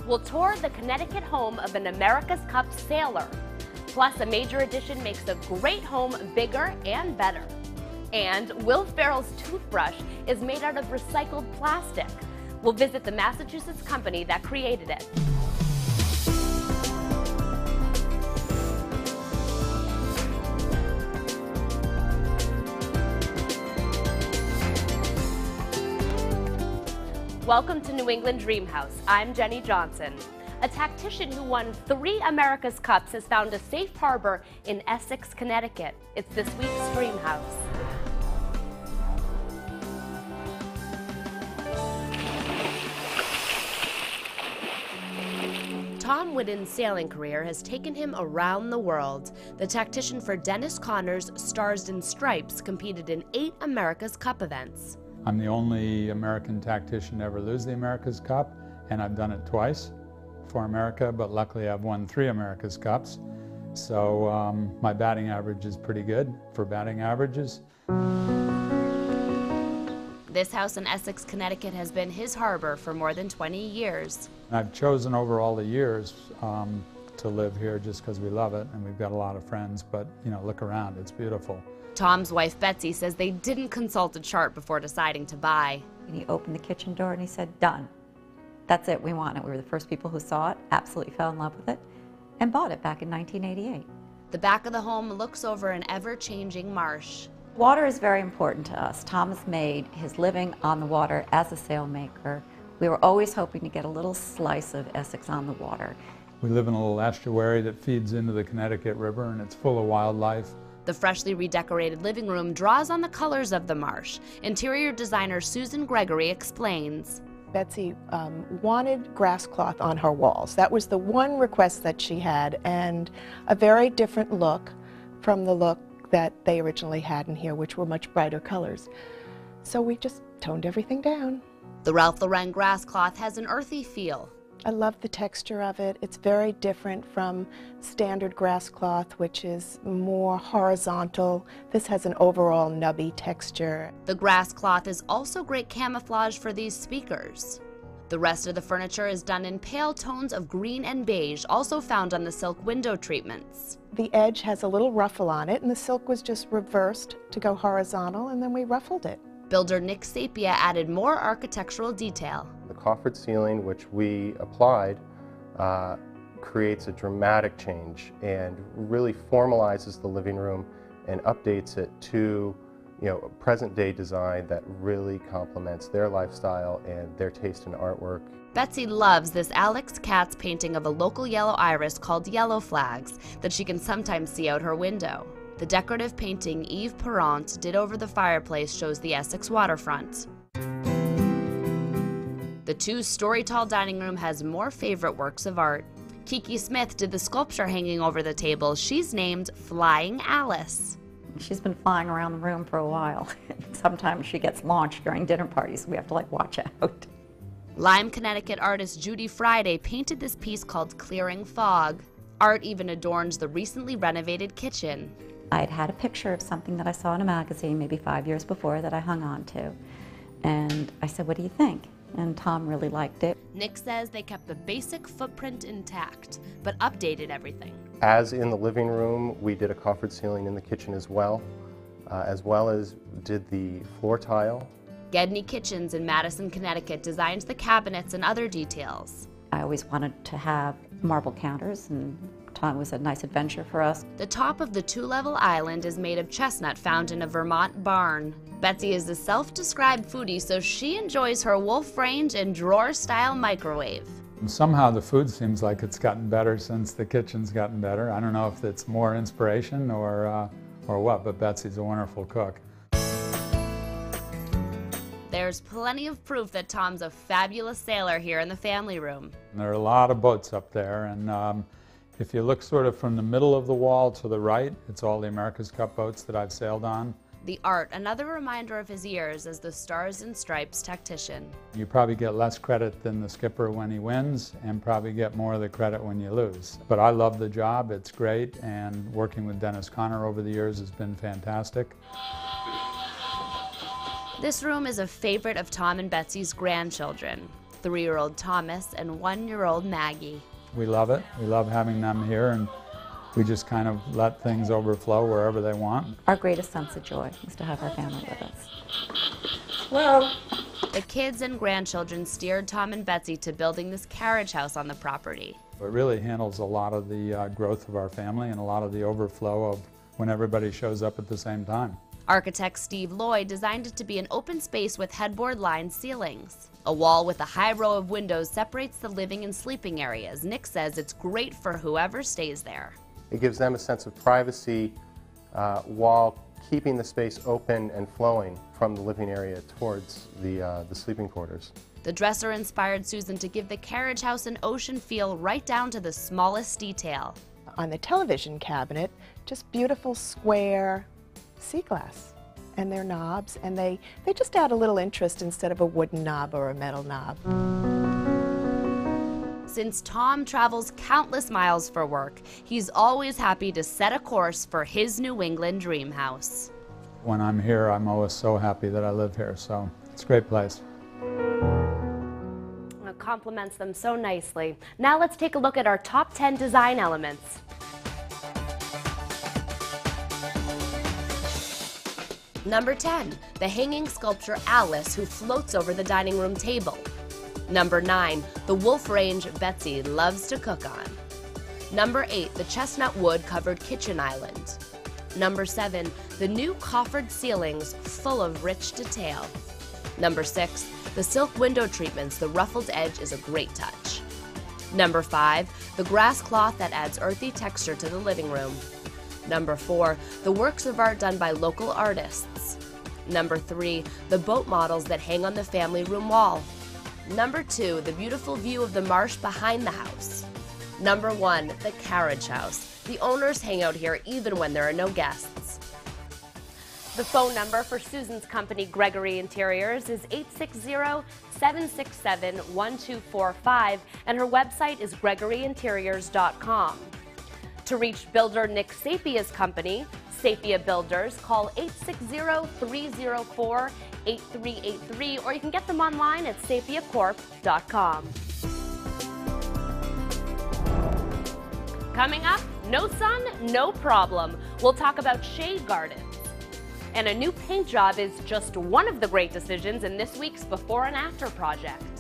We'll tour the Connecticut home of an America's Cup sailor. Plus, a major addition makes a great home bigger and better. And Will Ferrell's toothbrush is made out of recycled plastic. We'll visit the Massachusetts company that created it. Welcome to New England Dream House. I'm Jenny Johnson. A tactician who won 3 America's Cups has found a safe harbor in Essex, Connecticut. It's this week's Dream House. Tom Whidden's sailing career has taken him around the world. The tactician for Dennis Connor's Stars and Stripes competed in 8 America's Cup events. I'm the only American tactician to ever lose the America's Cup, and I've done it twice for America, but luckily I've won 3 America's Cups. So my batting average is pretty good for batting averages. This house in Essex, Connecticut has been his harbor for more than 20 years. I've chosen over all the years to live here just because we love it, and we've got a lot of friends, but you know, look around, it's beautiful. Tom's wife, Betsy, says they didn't consult a chart before deciding to buy. And he opened the kitchen door and he said, done. That's it, we want it. We were the first people who saw it, absolutely fell in love with it, and bought it back in 1988. The back of the home looks over an ever-changing marsh. Water is very important to us. Tom has made his living on the water as a sailmaker. We were always hoping to get a little slice of Essex on the water. We live in a little estuary that feeds into the Connecticut River, and it's full of wildlife. The freshly redecorated living room draws on the colors of the marsh. Interior designer Susan Gregory explains. Betsy wanted grass cloth on her walls. That was the one request that she had, and a very different look from the look that they originally had in here, which were much brighter colors. So we just toned everything down. The Ralph Lauren grass cloth has an earthy feel. I love the texture of it. It's very different from standard grass cloth, which is more horizontal. This has an overall nubby texture. The grass cloth is also great camouflage for these speakers. The rest of the furniture is done in pale tones of green and beige, also found on the silk window treatments. The edge has a little ruffle on it, and the silk was just reversed to go horizontal, and then we ruffled it. Builder Nick Sapia added more architectural detail. The coffered ceiling, which we applied, creates a dramatic change and really formalizes the living room and updates it to, you know, a present-day design that really complements their lifestyle and their taste in artwork. Betsy loves this Alex Katz painting of a local yellow iris called Yellow Flags that she can sometimes see out her window. The decorative painting Yves Perrant did over the fireplace shows the Essex waterfront. The 2-story-tall dining room has more favorite works of art. Kiki Smith did the sculpture hanging over the table. She's named Flying Alice. She's been flying around the room for a while. Sometimes she gets launched during dinner parties. We have to watch out. Lyme, Connecticut artist Judy Friday painted this piece called Clearing Fog. Art even adorns the recently renovated kitchen. I'd had a picture of something that I saw in a magazine maybe 5 years before that I hung on to. And I said, what do you think? And Tom really liked it. Nick says they kept the basic footprint intact, but updated everything. As in the living room, we did a coffered ceiling in the kitchen as well as did the floor tile. Gedney Kitchens in Madison, Connecticut designs the cabinets and other details. I always wanted to have marble counters, and Tom was a nice adventure for us. The top of the 2-level island is made of chestnut found in a Vermont barn. Betsy is a self-described foodie, so she enjoys her Wolf Range and drawer-style microwave. Somehow the food seems like it's gotten better since the kitchen's gotten better. I don't know if it's more inspiration or what, but Betsy's a wonderful cook. There's plenty of proof that Tom's a fabulous sailor here in the family room. There are a lot of boats up there, and if you look sort of from the middle of the wall to the right, it's all the America's Cup boats that I've sailed on. The art, another reminder of his years as the Stars and Stripes tactician. You probably get less credit than the skipper when he wins, and probably get more of the credit when you lose. But I love the job, it's great, and working with Dennis Connor over the years has been fantastic. This room is a favorite of Tom and Betsy's grandchildren. 3-year-old Thomas and 1-year-old Maggie. We love it. We love having them here, and we just kind of let things overflow wherever they want. Our greatest sense of joy is to have our family with us. Well, the kids and grandchildren steered Tom and Betsy to building this carriage house on the property. It really handles a lot of the growth of our family and a lot of the overflow of when everybody shows up at the same time. Architect Steve Lloyd designed it to be an open space with headboard-lined ceilings. A wall with a high row of windows separates the living and sleeping areas. Nick says it's great for whoever stays there. It gives them a sense of privacy while keeping the space open and flowing from the living area towards the sleeping quarters. The dresser inspired Susan to give the carriage house an ocean feel right down to the smallest detail. On the television cabinet, just beautiful square sea glass and their knobs, and they just add a little interest instead of a wooden knob or a metal knob. Since Tom travels countless miles for work, he's always happy to set a course for his New England dream house. When I'm here, I'm always so happy that I live here, so it's a great place. It complements them so nicely. Now let's take a look at our top 10 design elements. Number 10, the hanging sculpture Alice who floats over the dining room table. Number 9, the wolf range Betsy loves to cook on. Number 8, the chestnut wood covered kitchen island. Number 7, the new coffered ceilings full of rich detail. Number 6, the silk window treatments, the ruffled edge is a great touch. Number 5, the grass cloth that adds earthy texture to the living room. Number 4, the works of art done by local artists. Number 3, the boat models that hang on the family room wall. Number 2, the beautiful view of the marsh behind the house. Number 1, the carriage house. The owners hang out here even when there are no guests. The phone number for Susan's company, Gregory Interiors, is 860-767-1245, and her website is gregoryinteriors.com. To reach builder Nick Sapia's company, Sapia Builders, call 860-304-8383, or you can get them online at sapiacorp.com. Coming up, no sun, no problem. We'll talk about shade gardens. And a new paint job is just one of the great decisions in this week's Before and After project.